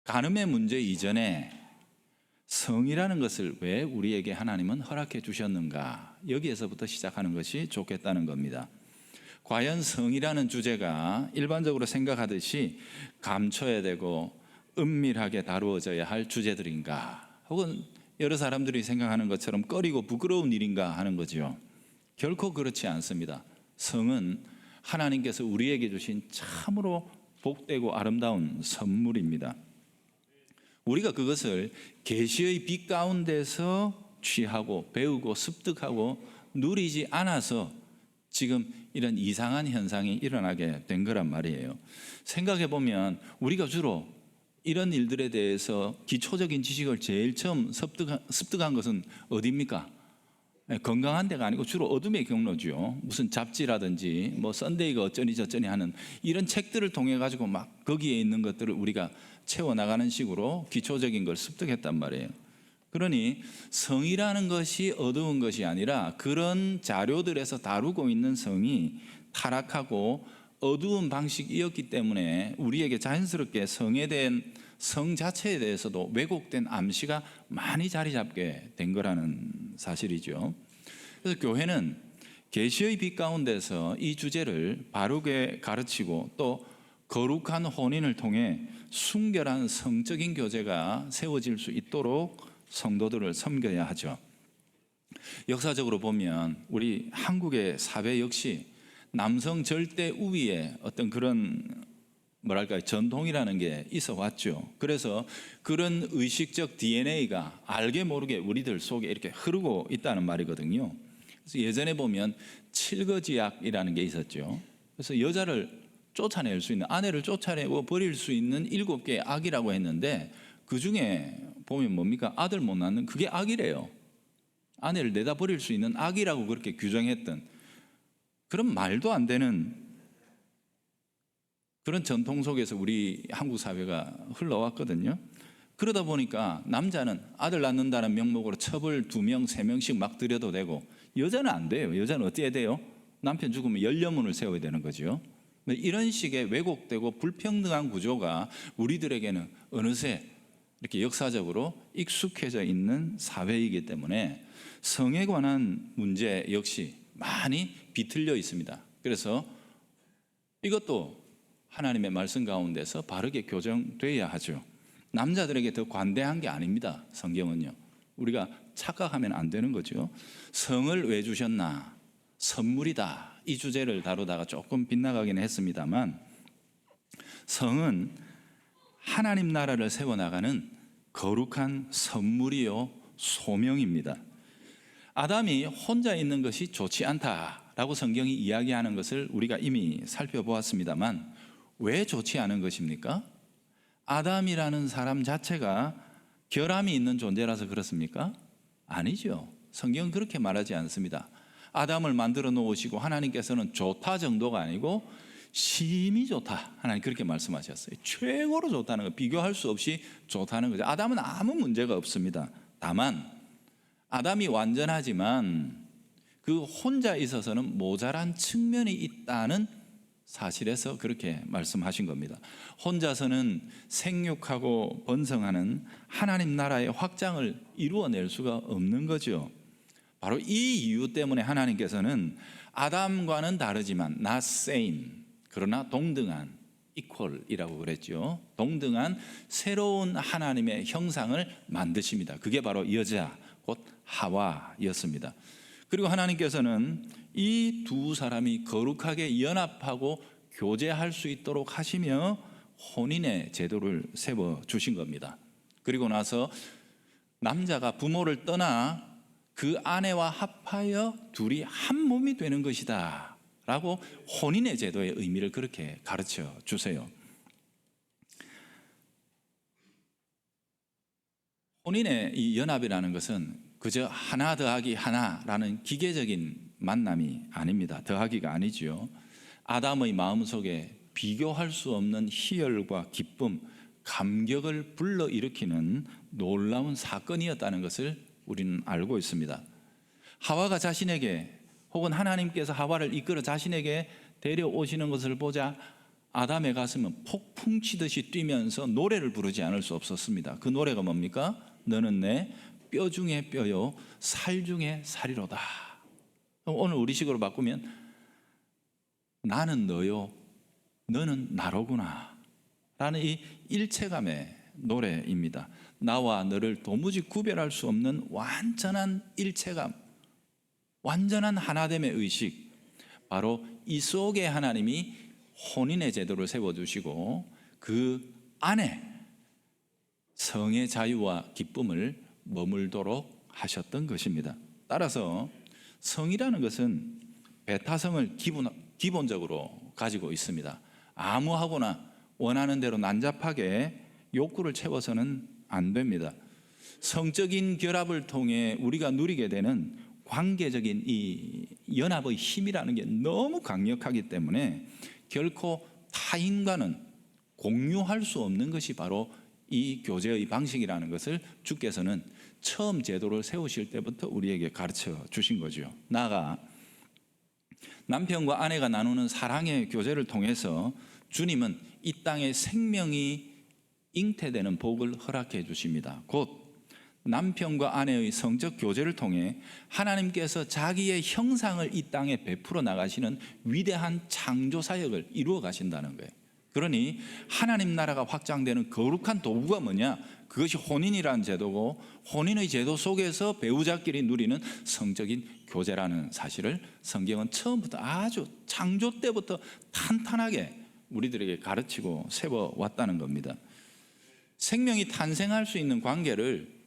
간음의 문제 이전에 성이라는 것을 왜 우리에게 하나님은 허락해 주셨는가, 여기에서부터 시작하는 것이 좋겠다는 겁니다. 과연 성이라는 주제가 일반적으로 생각하듯이 감춰야 되고 은밀하게 다루어져야 할 주제들인가, 혹은 여러 사람들이 생각하는 것처럼 꺼리고 부끄러운 일인가 하는 거죠. 결코 그렇지 않습니다. 성은 하나님께서 우리에게 주신 참으로 복되고 아름다운 선물입니다. 우리가 그것을 계시의 빛 가운데서 취하고 배우고 습득하고 누리지 않아서 지금 이런 이상한 현상이 일어나게 된 거란 말이에요. 생각해 보면 우리가 주로 이런 일들에 대해서 기초적인 지식을 제일 처음 습득한 것은 어디입니까? 건강한 데가 아니고 주로 어둠의 경로죠. 무슨 잡지라든지 뭐 썬데이가 어쩌니 저쩌니 하는 이런 책들을 통해 가지고 막 거기에 있는 것들을 우리가 채워나가는 식으로 기초적인 걸 습득했단 말이에요. 그러니 성이라는 것이 어두운 것이 아니라 그런 자료들에서 다루고 있는 성이 타락하고 어두운 방식이었기 때문에 우리에게 자연스럽게 성에 대한 성 자체에 대해서도 왜곡된 암시가 많이 자리 잡게 된 거라는 사실이죠. 그래서 교회는 계시의 빛 가운데서 이 주제를 바르게 가르치고 또 거룩한 혼인을 통해 순결한 성적인 교제가 세워질 수 있도록 성도들을 섬겨야 하죠. 역사적으로 보면 우리 한국의 사회 역시 남성 절대 우위의 어떤 그런 전통이라는 게 있어 왔죠. 그래서 그런 의식적 DNA가 알게 모르게 우리들 속에 이렇게 흐르고 있다는 말이거든요. 그래서 예전에 보면 칠거지약이라는 게 있었죠. 그래서 여자를 쫓아낼 수 있는, 아내를 쫓아내고 버릴 수 있는 7개의 악이라고 했는데 그 중에 보면 뭡니까? 아들 못 낳는 그게 악이래요. 아내를 내다 버릴 수 있는 악이라고 그렇게 규정했던 그런 말도 안 되는 그런 전통 속에서 우리 한국 사회가 흘러왔거든요. 그러다 보니까 남자는 아들 낳는다는 명목으로 첩을 2명, 3명씩 막 들여도 되고 여자는 안 돼요. 여자는 어떻게 돼요? 남편 죽으면 열려문을 세워야 되는 거죠. 이런 식의 왜곡되고 불평등한 구조가 우리들에게는 어느새 이렇게 역사적으로 익숙해져 있는 사회이기 때문에 성에 관한 문제 역시 많이 비틀려 있습니다. 그래서 이것도 하나님의 말씀 가운데서 바르게 교정돼야 하죠. 남자들에게 더 관대한 게 아닙니다. 성경은요. 우리가 착각하면 안 되는 거죠. 성을 왜 주셨나? 선물이다. 이 주제를 다루다가 조금 빗나가긴 했습니다만 성은 하나님 나라를 세워나가는 거룩한 선물이요 소명입니다. 아담이 혼자 있는 것이 좋지 않다라고 성경이 이야기하는 것을 우리가 이미 살펴보았습니다만 왜 좋지 않은 것입니까? 아담이라는 사람 자체가 결함이 있는 존재라서 그렇습니까? 아니죠. 성경은 그렇게 말하지 않습니다. 아담을 만들어 놓으시고 하나님께서는 좋다 정도가 아니고 심히 좋다, 하나님 그렇게 말씀하셨어요. 최고로 좋다는 거, 비교할 수 없이 좋다는 거죠. 아담은 아무 문제가 없습니다. 다만 아담이 완전하지만 그 혼자 있어서는 모자란 측면이 있다는 사실에서 그렇게 말씀하신 겁니다. 혼자서는 생육하고 번성하는 하나님 나라의 확장을 이루어낼 수가 없는 거죠. 바로 이 이유 때문에 하나님께서는 아담과는 다르지만 not same, 그러나 동등한, equal이라고 그랬죠. 동등한 새로운 하나님의 형상을 만드십니다. 그게 바로 여자, 곧 하와였습니다. 그리고 하나님께서는 이 두 사람이 거룩하게 연합하고 교제할 수 있도록 하시며 혼인의 제도를 세워주신 겁니다. 그리고 나서 남자가 부모를 떠나 그 아내와 합하여 둘이 한 몸이 되는 것이다 라고 혼인의 제도의 의미를 그렇게 가르쳐 주세요. 혼인의 이 연합이라는 것은 그저 하나 더하기 하나라는 기계적인 만남이 아닙니다. 더하기가 아니죠. 아담의 마음속에 비교할 수 없는 희열과 기쁨, 감격을 불러일으키는 놀라운 사건이었다는 것을 우리는 알고 있습니다. 하와가 자신에게, 혹은 하나님께서 하와를 이끌어 자신에게 데려오시는 것을 보자 아담의 가슴은 폭풍 치듯이 뛰면서 노래를 부르지 않을 수 없었습니다. 그 노래가 뭡니까? 너는 내 뼈 중에 뼈요 살 중에 살이로다. 오늘 우리식으로 바꾸면 나는 너요 너는 나로구나 라는 이 일체감의 노래입니다. 나와 너를 도무지 구별할 수 없는 완전한 일체감, 완전한 하나됨의 의식, 바로 이 속에 하나님이 혼인의 제도를 세워주시고 그 안에 성의 자유와 기쁨을 머물도록 하셨던 것입니다. 따라서 성이라는 것은 배타성을 기본적으로 가지고 있습니다. 아무하거나 원하는 대로 난잡하게 욕구를 채워서는 안 됩니다. 성적인 결합을 통해 우리가 누리게 되는 관계적인 이 연합의 힘이라는 게 너무 강력하기 때문에 결코 타인과는 공유할 수 없는 것이 바로 이 교제의 방식이라는 것을 주께서는 처음 제도를 세우실 때부터 우리에게 가르쳐 주신 거죠. 나아가 남편과 아내가 나누는 사랑의 교제를 통해서 주님은 이 땅에 생명이 잉태되는 복을 허락해 주십니다. 곧 남편과 아내의 성적 교제를 통해 하나님께서 자기의 형상을 이 땅에 베풀어 나가시는 위대한 창조 사역을 이루어 가신다는 거예요. 그러니 하나님 나라가 확장되는 거룩한 도구가 뭐냐? 그것이 혼인이라는 제도고, 혼인의 제도 속에서 배우자끼리 누리는 성적인 교제라는 사실을 성경은 처음부터 아주 창조 때부터 탄탄하게 우리들에게 가르치고 세워왔다는 겁니다. 생명이 탄생할 수 있는 관계를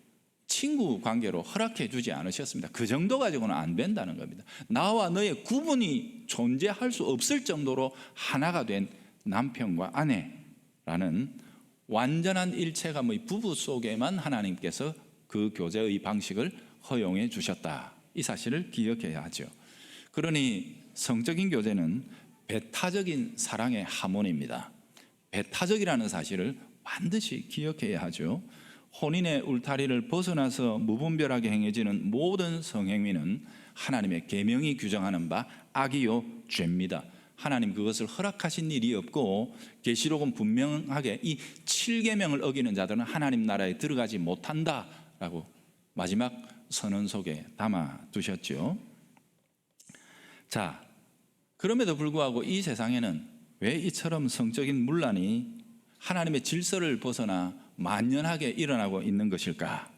친구 관계로 허락해 주지 않으셨습니다. 그 정도 가지고는 안 된다는 겁니다. 나와 너의 구분이 존재할 수 없을 정도로 하나가 된 남편과 아내라는 완전한 일체감의 부부 속에만 하나님께서 그 교제의 방식을 허용해 주셨다. 이 사실을 기억해야 하죠. 그러니 성적인 교제는 배타적인 사랑의 하모니입니다. 배타적이라는 사실을 반드시 기억해야 하죠. 혼인의 울타리를 벗어나서 무분별하게 행해지는 모든 성행위는 하나님의 계명이 규정하는 바 악이요 죄입니다. 하나님 그것을 허락하신 일이 없고 계시록은 분명하게 이 7계명을 어기는 자들은 하나님 나라에 들어가지 못한다라고 마지막 선언 속에 담아 두셨죠. 자, 그럼에도 불구하고 이 세상에는 왜 이처럼 성적인 문란이 하나님의 질서를 벗어나 만연하게 일어나고 있는 것일까?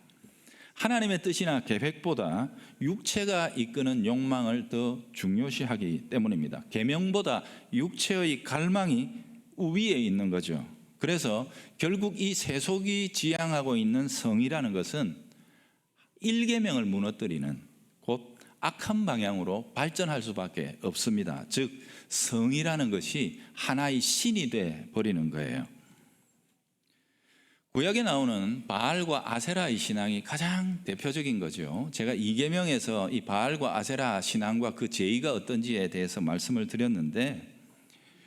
하나님의 뜻이나 계획보다 육체가 이끄는 욕망을 더 중요시하기 때문입니다. 계명보다 육체의 갈망이 우위에 있는 거죠. 그래서 결국 이 세속이 지향하고 있는 성이라는 것은 1계명을 무너뜨리는 곧 악한 방향으로 발전할 수밖에 없습니다. 즉 성이라는 것이 하나의 신이 돼 버리는 거예요. 구약에 나오는 바알과 아세라의 신앙이 가장 대표적인 거죠. 제가 2계명에서 이 바알과 아세라 신앙과 그 제의가 어떤지에 대해서 말씀을 드렸는데,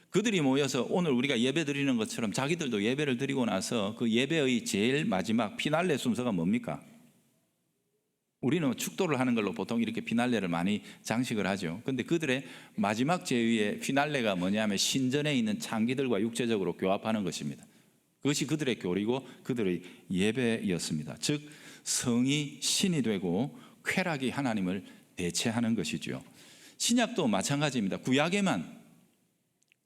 그들이 모여서 오늘 우리가 예배 드리는 것처럼 자기들도 예배를 드리고 나서 그 예배의 제일 마지막 피날레 순서가 뭡니까? 우리는 축도를 하는 걸로 보통 이렇게 피날레를 많이 장식을 하죠. 그런데 그들의 마지막 제의의 피날레가 뭐냐면 신전에 있는 창기들과 육체적으로 교합하는 것입니다. 그것이 그들의 교리고 그들의 예배였습니다. 즉 성이 신이 되고 쾌락이 하나님을 대체하는 것이죠. 신약도 마찬가지입니다. 구약에만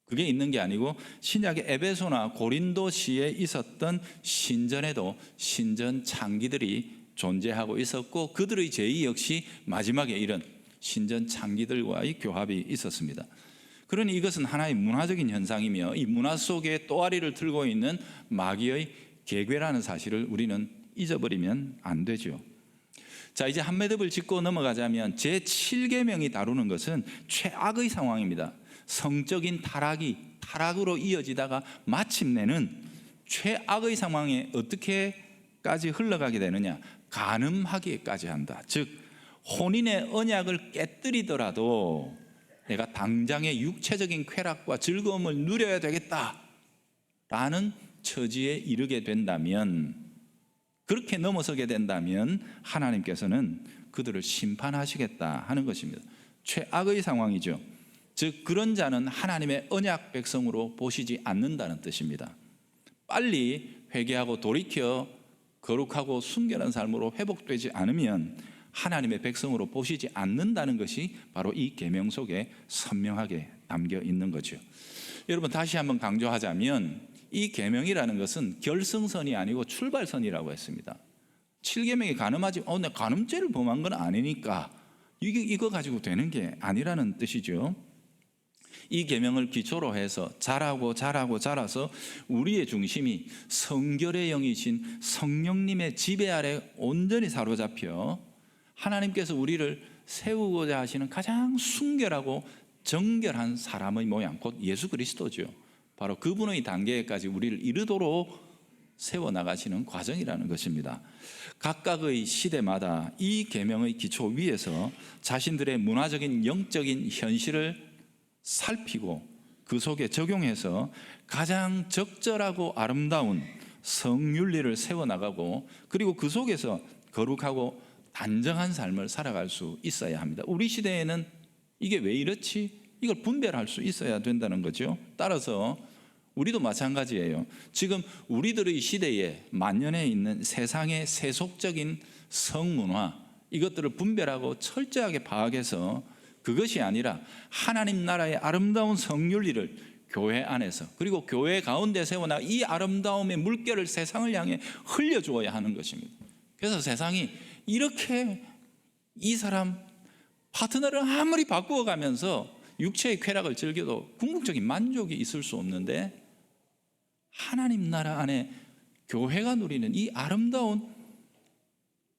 그게 있는 게 아니고 신약의 에베소나 고린도시에 있었던 신전에도 신전 창기들이 존재하고 있었고 그들의 제의 역시 마지막에 이런 신전 창기들과의 교합이 있었습니다. 그러니 이것은 하나의 문화적인 현상이며 이 문화 속에 또아리를 틀고 있는 마귀의 계궤라는 사실을 우리는 잊어버리면 안 되죠. 자, 이제 한 매듭을 짚고 넘어가자면 제7계명이 다루는 것은 최악의 상황입니다. 성적인 타락으로 이어지다가 마침내는 최악의 상황에 어떻게까지 흘러가게 되느냐? 간음하기까지 한다. 즉 혼인의 언약을 깨뜨리더라도 내가 당장의 육체적인 쾌락과 즐거움을 누려야 되겠다라는 처지에 이르게 된다면, 그렇게 넘어서게 된다면 하나님께서는 그들을 심판하시겠다 하는 것입니다. 최악의 상황이죠. 즉 그런 자는 하나님의 언약 백성으로 보시지 않는다는 뜻입니다. 빨리 회개하고 돌이켜 거룩하고 순결한 삶으로 회복되지 않으면 하나님의 백성으로 보시지 않는다는 것이 바로 이 계명 속에 선명하게 담겨 있는 거죠. 여러분, 다시 한번 강조하자면 이 계명이라는 것은 결승선이 아니고 출발선이라고 했습니다. 7계명이 가늠하지, 내 가늠죄를 범한 건 아니니까 이거 가지고 되는 게 아니라는 뜻이죠. 이 계명을 기초로 해서 자라서 우리의 중심이 성결의 영이신 성령님의 지배 아래 온전히 사로잡혀 하나님께서 우리를 세우고자 하시는 가장 순결하고 정결한 사람의 모양, 곧 예수 그리스도죠. 바로 그분의 단계까지 우리를 이르도록 세워나가시는 과정이라는 것입니다. 각각의 시대마다 이 계명의 기초 위에서 자신들의 문화적인 영적인 현실을 살피고 그 속에 적용해서 가장 적절하고 아름다운 성윤리를 세워나가고, 그리고 그 속에서 거룩하고 단정한 삶을 살아갈 수 있어야 합니다. 우리 시대에는 이게 왜 이렇지? 이걸 분별할 수 있어야 된다는 거죠. 따라서 우리도 마찬가지예요. 지금 우리들의 시대에 만연해 있는 세상의 세속적인 성문화, 이것들을 분별하고 철저하게 파악해서 그것이 아니라 하나님 나라의 아름다운 성윤리를 교회 안에서, 그리고 교회 가운데 세워나 이 아름다움의 물결을 세상을 향해 흘려주어야 하는 것입니다. 그래서 세상이 이렇게 이 사람 파트너를 아무리 바꾸어가면서 육체의 쾌락을 즐겨도 궁극적인 만족이 있을 수 없는데, 하나님 나라 안에 교회가 누리는 이 아름다운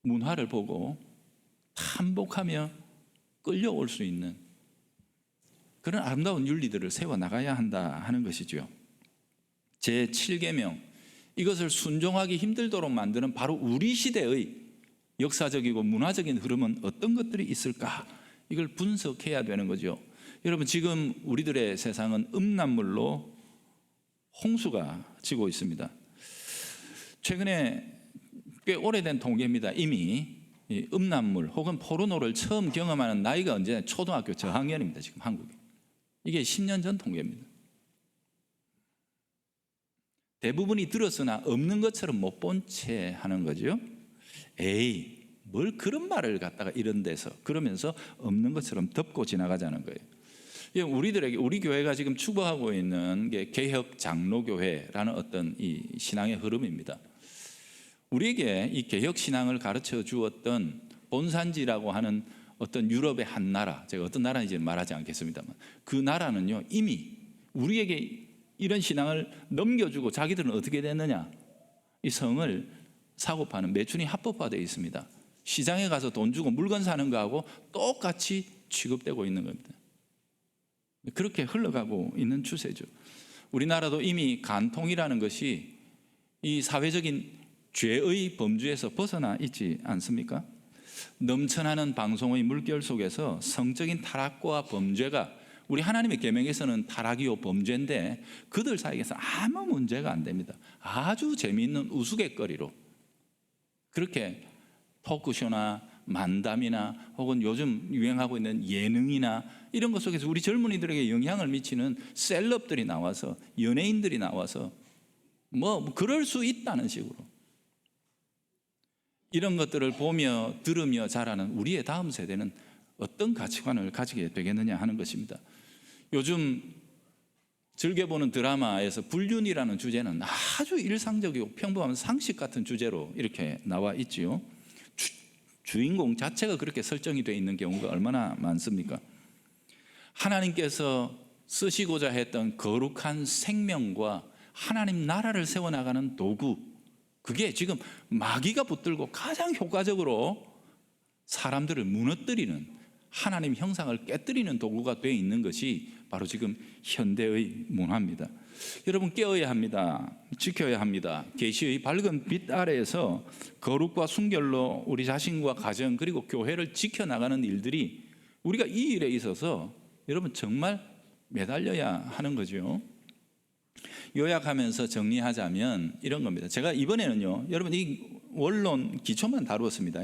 문화를 보고 탐복하며 끌려올 수 있는 그런 아름다운 윤리들을 세워나가야 한다 하는 것이죠. 제7계명, 이것을 순종하기 힘들도록 만드는 바로 우리 시대의 역사적이고 문화적인 흐름은 어떤 것들이 있을까? 이걸 분석해야 되는 거죠. 여러분, 지금 우리들의 세상은 음란물로 홍수가 지고 있습니다. 최근에 꽤 오래된 통계입니다. 이미 이 음란물 혹은 포르노를 처음 경험하는 나이가 언제? 초등학교 저학년입니다. 지금 한국에. 이게 10년 전 통계입니다. 대부분이 들었으나 없는 것처럼 못 본 채 하는 거죠. 에이, 뭘 그런 말을 갖다가 이런 데서 그러면서 없는 것처럼 덮고 지나가자는 거예요. 우리들에게, 우리 교회가 지금 추구하고 있는 게 개혁 장로교회라는 어떤 이 신앙의 흐름입니다. 우리에게 이 개혁 신앙을 가르쳐 주었던 본산지라고 하는 어떤 유럽의 한 나라, 제가 어떤 나라인지는 말하지 않겠습니다만, 그 나라는요 이미 우리에게 이런 신앙을 넘겨주고 자기들은 어떻게 됐느냐, 이 성을 사고 파는 매춘이 합법화되어 있습니다. 시장에 가서 돈 주고 물건 사는 거하고 똑같이 취급되고 있는 겁니다. 그렇게 흘러가고 있는 추세죠. 우리나라도 이미 간통이라는 것이 이 사회적인 죄의 범주에서 벗어나 있지 않습니까? 넘쳐나는 방송의 물결 속에서 성적인 타락과 범죄가, 우리 하나님의 계명에서는 타락이요 범죄인데 그들 사이에서 아무 문제가 안 됩니다. 아주 재미있는 우스갯거리로 그렇게 토크쇼나 만담이나 혹은 요즘 유행하고 있는 예능이나 이런 것 속에서 우리 젊은이들에게 영향을 미치는 셀럽들이 나와서, 연예인들이 나와서 뭐 그럴 수 있다는 식으로 이런 것들을 보며 들으며 자라는 우리의 다음 세대는 어떤 가치관을 가지게 되겠느냐 하는 것입니다. 요즘 즐겨보는 드라마에서 불륜이라는 주제는 아주 일상적이고 평범한 상식 같은 주제로 이렇게 나와 있지요. 주인공 자체가 그렇게 설정이 되어 있는 경우가 얼마나 많습니까? 하나님께서 쓰시고자 했던 거룩한 생명과 하나님 나라를 세워나가는 도구, 그게 지금 마귀가 붙들고 가장 효과적으로 사람들을 무너뜨리는, 하나님 형상을 깨뜨리는 도구가 되어 있는 것이 바로 지금 현대의 문화입니다. 여러분, 깨어야 합니다. 지켜야 합니다. 계시의 밝은 빛 아래에서 거룩과 순결로 우리 자신과 가정 그리고 교회를 지켜나가는 일들이, 우리가 이 일에 있어서 여러분 정말 매달려야 하는 거죠. 요약하면서 정리하자면 이런 겁니다. 제가 이번에는요, 여러분 이 원론 기초만 다루었습니다.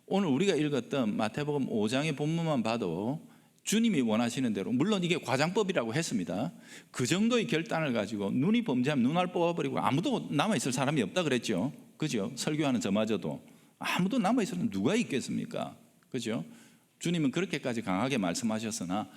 오늘 우리가 읽었던 마태복음 5장의 본문만 봐도 주님이 원하시는 대로, 물론 이게 과장법이라고 했습니다. 그 정도의 결단을 가지고 눈이 범죄하면 눈알 뽑아버리고 아무도 남아있을 사람이 없다 그랬죠. 그죠? 설교하는 저마저도 아무도 남아있을 누가 있겠습니까? 그죠? 주님은 그렇게까지 강하게 말씀하셨으나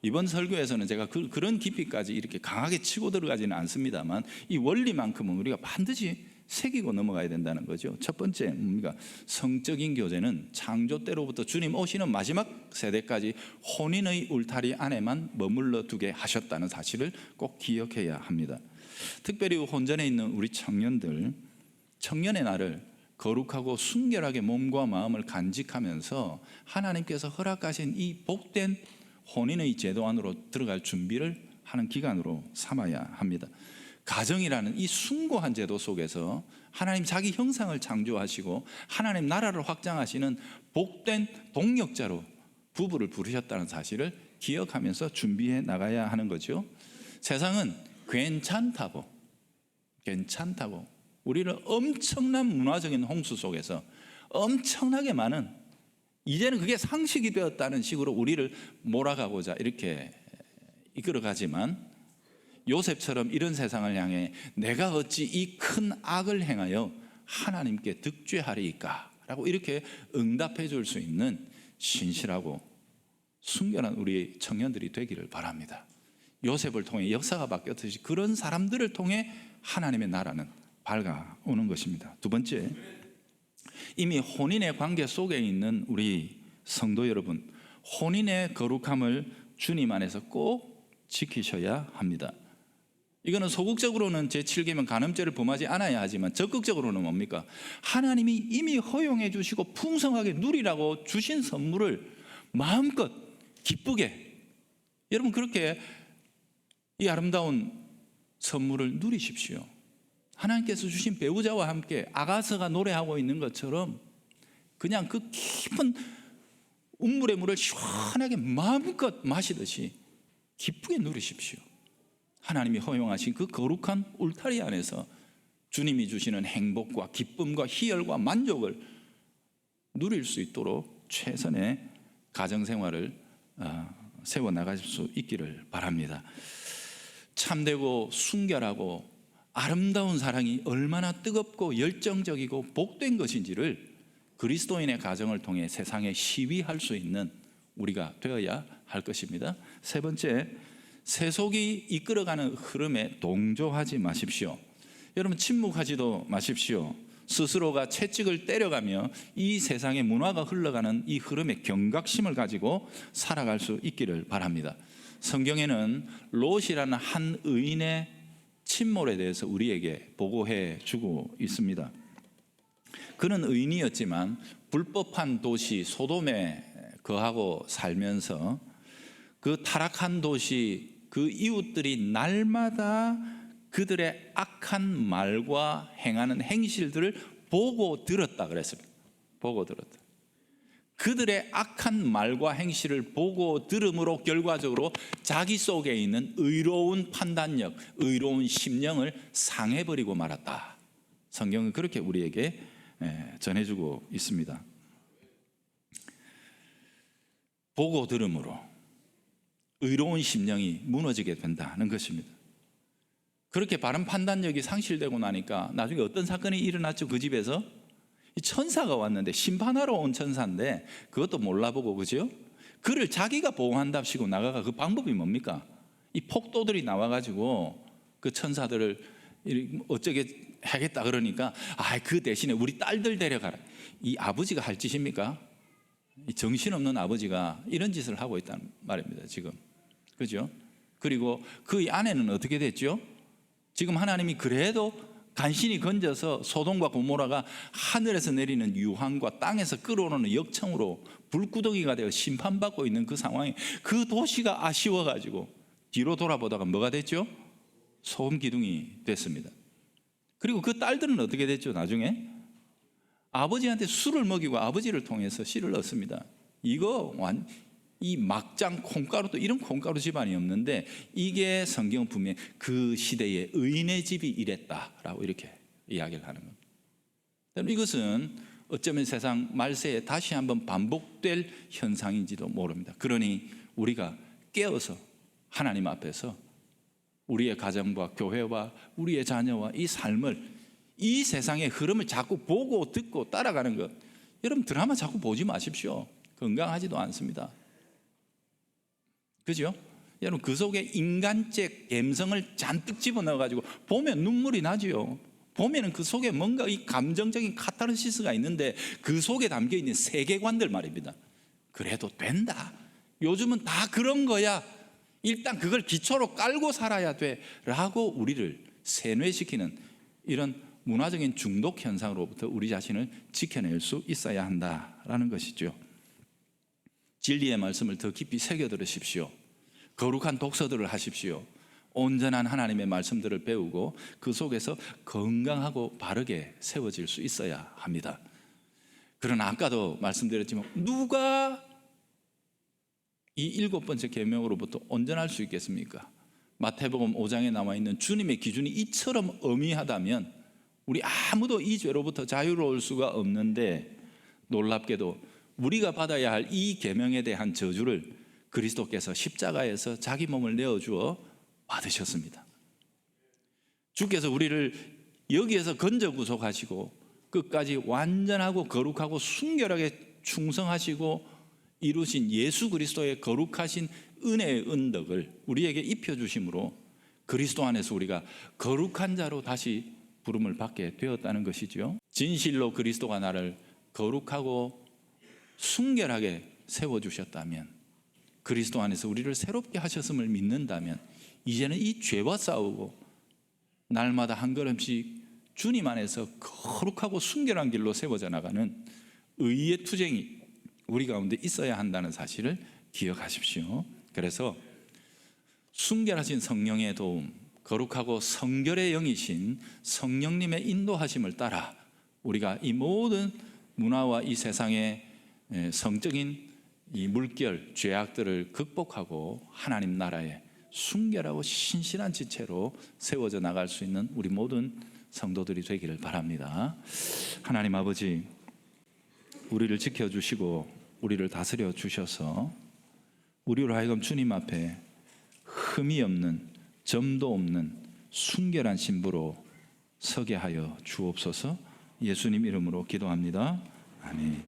이번 설교에서는 제가 그런 깊이까지 이렇게 강하게 치고 들어가지는 않습니다만 이 원리만큼은 우리가 반드시 새기고 넘어가야 된다는 거죠. 첫 번째 뭡니까? 성적인 교제는 창조 때로부터 주님 오시는 마지막 세대까지 혼인의 울타리 안에만 머물러 두게 하셨다는 사실을 꼭 기억해야 합니다. 특별히 혼전에 있는 우리 청년들, 청년의 날을 거룩하고 순결하게 몸과 마음을 간직하면서 하나님께서 허락하신 이 복된 혼인의 제도 안으로 들어갈 준비를 하는 기간으로 삼아야 합니다. 가정이라는 이 숭고한 제도 속에서 하나님 자기 형상을 창조하시고 하나님 나라를 확장하시는 복된 동력자로 부부를 부르셨다는 사실을 기억하면서 준비해 나가야 하는 거죠. 세상은 괜찮다고 우리를 엄청난 문화적인 홍수 속에서 엄청나게 많은, 이제는 그게 상식이 되었다는 식으로 우리를 몰아가고자 이렇게 이끌어가지만, 요셉처럼 이런 세상을 향해 내가 어찌 이 큰 악을 행하여 하나님께 득죄하리이까 라고 이렇게 응답해 줄 수 있는 신실하고 순결한 우리 청년들이 되기를 바랍니다. 요셉을 통해 역사가 바뀌었듯이 그런 사람들을 통해 하나님의 나라는 밝아오는 것입니다. 두 번째, 이미 혼인의 관계 속에 있는 우리 성도 여러분, 혼인의 거룩함을 주님 안에서 꼭 지키셔야 합니다. 이거는 소극적으로는 제7계명 간음죄를 범하지 않아야 하지만 적극적으로는 뭡니까? 하나님이 이미 허용해 주시고 풍성하게 누리라고 주신 선물을 마음껏 기쁘게, 여러분 그렇게 이 아름다운 선물을 누리십시오. 하나님께서 주신 배우자와 함께 아가서가 노래하고 있는 것처럼 그냥 그 깊은 운물의 물을 시원하게 마음껏 마시듯이 기쁘게 누리십시오. 하나님이 허용하신 그 거룩한 울타리 안에서 주님이 주시는 행복과 기쁨과 희열과 만족을 누릴 수 있도록 최선의 가정생활을 세워나가실 수 있기를 바랍니다. 참되고 순결하고 아름다운 사랑이 얼마나 뜨겁고 열정적이고 복된 것인지를 그리스도인의 가정을 통해 세상에 시위할 수 있는 우리가 되어야 할 것입니다. 세 번째, 세속이 이끌어가는 흐름에 동조하지 마십시오. 여러분 침묵하지도 마십시오. 스스로가 채찍을 때려가며 이 세상의 문화가 흘러가는 이 흐름에 경각심을 가지고 살아갈 수 있기를 바랍니다. 성경에는 롯이라는 한 의인의 침몰에 대해서 우리에게 보고해 주고 있습니다. 그는 의인이었지만 불법한 도시 소돔에 거하고 살면서 그 타락한 도시 그 이웃들이 날마다 그들의 악한 말과 행하는 행실들을 보고 들었다 그랬습니다. 보고 들었다. 그들의 악한 말과 행실을 보고 들음으로 결과적으로 자기 속에 있는 의로운 판단력, 의로운 심령을 상해버리고 말았다. 성경은 그렇게 우리에게 전해주고 있습니다. 보고 들음으로 의로운 심령이 무너지게 된다는 것입니다. 그렇게 바른 판단력이 상실되고 나니까 나중에 어떤 사건이 일어났죠? 그 집에서 천사가 왔는데, 심판하러 온 천사인데 그것도 몰라보고, 그죠? 그를 자기가 보호한답시고 나가가 그 방법이 뭡니까? 이 폭도들이 나와가지고 그 천사들을 어쩌게 하겠다 그러니까 그 대신에 우리 딸들 데려가라. 이 아버지가 할 짓입니까? 이 정신없는 아버지가 이런 짓을 하고 있다는 말입니다 지금. 그죠? 그리고 그 아내는 어떻게 됐죠? 지금 하나님이 그래도 간신히 건져서 소돔과 고모라가 하늘에서 내리는 유황과 땅에서 끌어오는 역청으로 불구덩이가 되어 심판받고 있는 그 상황에 그 도시가 아쉬워가지고 뒤로 돌아보다가 뭐가 됐죠? 소금 기둥이 됐습니다. 그리고 그 딸들은 어떻게 됐죠? 나중에 아버지한테 술을 먹이고 아버지를 통해서 씨를 얻습니다. 이 막장 콩가루도 이런 콩가루 집안이 없는데, 이게 성경 분명히 그 시대의 의인의 집이 이랬다라고 이렇게 이야기를 하는 겁니다. 이것은 어쩌면 세상 말세에 다시 한번 반복될 현상인지도 모릅니다. 그러니 우리가 깨어서 하나님 앞에서 우리의 가정과 교회와 우리의 자녀와 이 삶을, 이 세상의 흐름을 자꾸 보고 듣고 따라가는 것, 여러분 드라마 자꾸 보지 마십시오. 건강하지도 않습니다. 그죠? 여러분 그 속에 인간적 감성을 잔뜩 집어넣어가지고 보면 눈물이 나지요. 보면은 그 속에 뭔가 이 감정적인 카타르시스가 있는데 그 속에 담겨있는 세계관들 말입니다. 그래도 된다. 요즘은 다 그런 거야. 일단 그걸 기초로 깔고 살아야 돼 라고 우리를 세뇌시키는 이런 문화적인 중독 현상으로부터 우리 자신을 지켜낼 수 있어야 한다라는 것이죠. 진리의 말씀을 더 깊이 새겨 들으십시오. 거룩한 독서들을 하십시오. 온전한 하나님의 말씀들을 배우고 그 속에서 건강하고 바르게 세워질 수 있어야 합니다. 그러나 아까도 말씀드렸지만 누가 이 7번째 계명으로부터 온전할 수 있겠습니까? 마태복음 5장에 나와 있는 주님의 기준이 이처럼 엄히하다면 우리 아무도 이 죄로부터 자유로울 수가 없는데, 놀랍게도 우리가 받아야 할 이 계명에 대한 저주를 그리스도께서 십자가에서 자기 몸을 내어주어 받으셨습니다. 주께서 우리를 여기에서 건져 구속하시고 끝까지 완전하고 거룩하고 순결하게 충성하시고 이루신 예수 그리스도의 거룩하신 은혜의 은덕을 우리에게 입혀주심으로 그리스도 안에서 우리가 거룩한 자로 다시 부름을 받게 되었다는 것이죠. 진실로 그리스도가 나를 거룩하고 순결하게 세워주셨다면, 그리스도 안에서 우리를 새롭게 하셨음을 믿는다면 이제는 이 죄와 싸우고 날마다 한 걸음씩 주님 안에서 거룩하고 순결한 길로 세워져 나가는 의의 투쟁이 우리 가운데 있어야 한다는 사실을 기억하십시오. 그래서 순결하신 성령의 도움, 거룩하고 성결의 영이신 성령님의 인도하심을 따라 우리가 이 모든 문화와 이 세상의 성적인 이 물결, 죄악들을 극복하고 하나님 나라에 순결하고 신실한 지체로 세워져 나갈 수 있는 우리 모든 성도들이 되기를 바랍니다. 하나님 아버지, 우리를 지켜주시고 우리를 다스려 주셔서 우리로 하여금 주님 앞에 흠이 없는, 점도 없는 순결한 신부로 서게 하여 주옵소서. 예수님 이름으로 기도합니다. 아멘.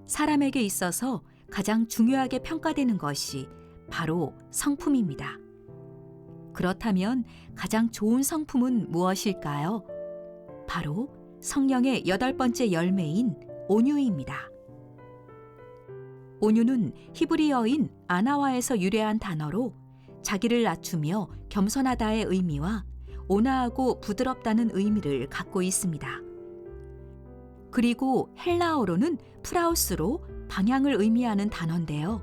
사람에게 있어서 가장 중요하게 평가되는 것이 바로 성품입니다. 그렇다면 가장 좋은 성품은 무엇일까요? 바로 성령의 8번째 열매인 온유입니다. 온유는 히브리어인 아나와에서 유래한 단어로 자기를 낮추며 겸손하다의 의미와 온화하고 부드럽다는 의미를 갖고 있습니다. 그리고 헬라어로는 프라우스로 방향을 의미하는 단어인데요.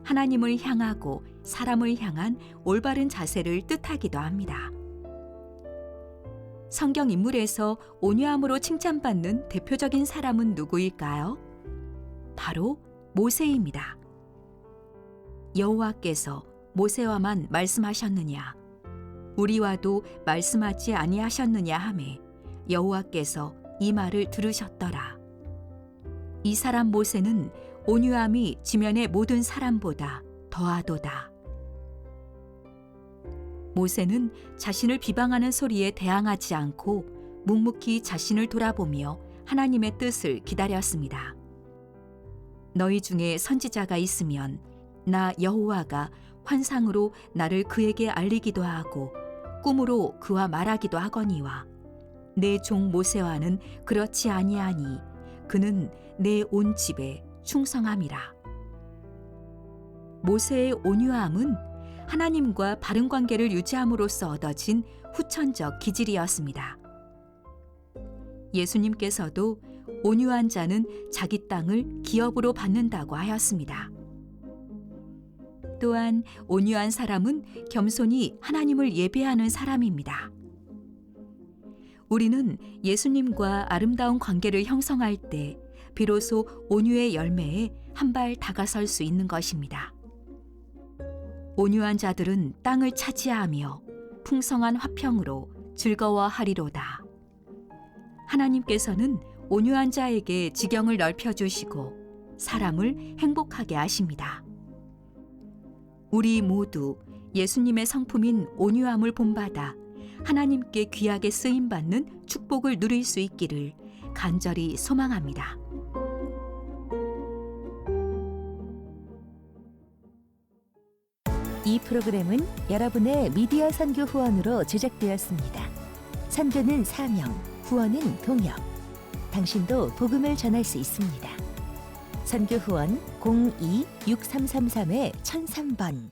하나님을 향하고 사람을 향한 올바른 자세를 뜻하기도 합니다. 성경 인물에서 온유함으로 칭찬받는 대표적인 사람은 누구일까요? 바로 모세입니다. 여호와께서 모세와만 말씀하셨느냐? 우리와도 말씀하지 아니하셨느냐 하매 여호와께서 이 말을 들으셨더라. 이 사람 모세는 온유함이 지면의 모든 사람보다 더하도다. 모세는 자신을 비방하는 소리에 대항하지 않고 묵묵히 자신을 돌아보며 하나님의 뜻을 기다렸습니다. 너희 중에 선지자가 있으면 나 여호와가 환상으로 나를 그에게 알리기도 하고 꿈으로 그와 말하기도 하거니와 내 종 모세와는 그렇지 아니하니 그는 내 온 집에 충성함이라. 모세의 온유함은 하나님과 바른 관계를 유지함으로써 얻어진 후천적 기질이었습니다. 예수님께서도 온유한 자는 자기 땅을 기업으로 받는다고 하였습니다. 또한 온유한 사람은 겸손히 하나님을 예배하는 사람입니다. 우리는 예수님과 아름다운 관계를 형성할 때 비로소 온유의 열매에 한 발 다가설 수 있는 것입니다. 온유한 자들은 땅을 차지하며 풍성한 화평으로 즐거워하리로다. 하나님께서는 온유한 자에게 지경을 넓혀주시고 사람을 행복하게 하십니다. 우리 모두 예수님의 성품인 온유함을 본받아 하나님께 귀하게 쓰임받는 축복을 누릴 수 있기를 간절히 소망합니다. 이 프로그램은 여러분의 미디어 선교 후원으로 제작되었습니다. 선교는 사명, 후원은 동역. 당신도 복음을 전할 수 있습니다. 선교 후원 02-6333-1003번